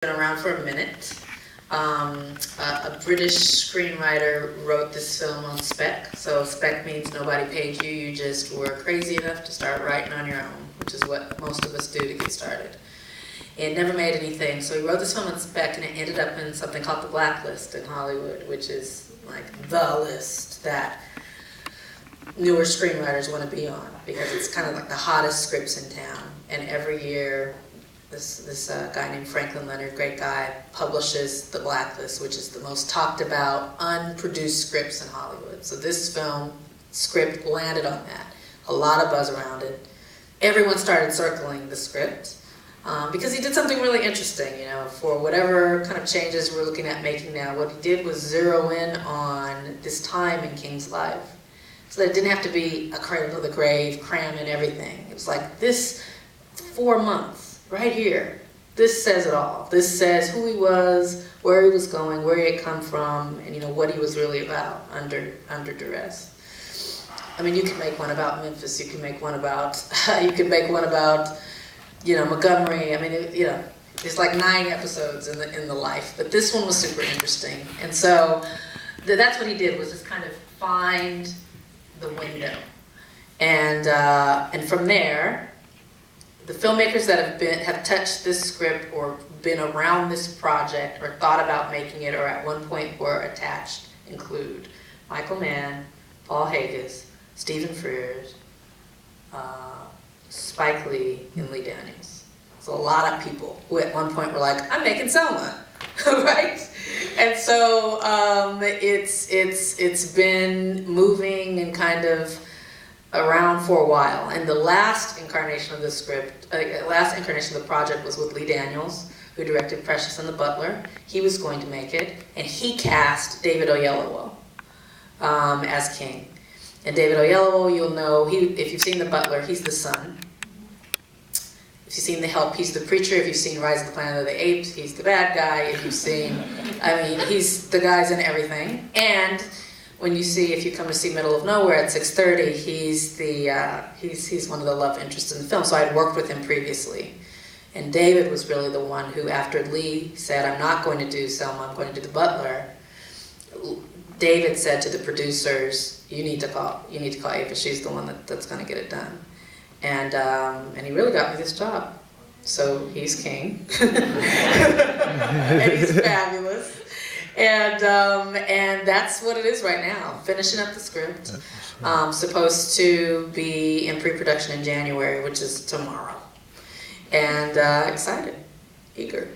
been around for a minute. A British screenwriter wrote this film on spec. So spec means nobody paid you, you just were crazy enough to start writing on your own, which is what most of us do to get started. It never made anything, so he wrote this film on spec, and it ended up in something called the Blacklist in Hollywood, which is like the list that newer screenwriters want to be on, because it's kind of like the hottest scripts in town. And every year, this guy named Franklin Leonard, great guy, publishes the Blacklist, which is the most talked about, unproduced scripts in Hollywood. So this film script landed on that. A lot of buzz around it. Everyone started circling the script because he did something really interesting, you know, for whatever kind of changes we're looking at making now. What he did was zero in on this time in King's life. So that it didn't have to be a cradle to the grave, cramming everything. It was like this 4 months. Right here, this says it all. This says who he was, where he was going, where he had come from, and you know what he was really about under duress. I mean, you can make one about Memphis. You can make one about you know, Montgomery. I mean, you know, there's like 9 episodes in the life, but this one was super interesting. And so that's what he did, was just kind of find the window, and from there. The filmmakers that have touched this script or been around this project or thought about making it or at one point were attached include Michael Mann, Paul Haggis, Stephen Frears, Spike Lee, and Lee Daniels. So a lot of people who at one point were like, I'm making Selma, right? And so it's been moving and kind of around for a while, and the last incarnation of the script, last incarnation of the project was with Lee Daniels, who directed Precious and the Butler. He was going to make it, and he cast David Oyelowo as King. And David Oyelowo, you'll know, if you've seen The Butler, he's the son. If you've seen The Help, he's the preacher. If you've seen Rise of the Planet of the Apes, he's the bad guy. If you've seen, I mean, he's the guy's in everything. And when you see, if you come to see Middle of Nowhere at 6:30, he's one of the love interests in the film. So I had worked with him previously. And David was really the one who, after Lee said, I'm not going to do Selma, I'm going to do The Butler, David said to the producers, you need to call Ava, she's the one that's going to get it done. And he really got me this job. So he's King. And he's fabulous. And that's what it is right now. Finishing up the script. Supposed to be in pre-production in January, which is tomorrow. And excited, eager.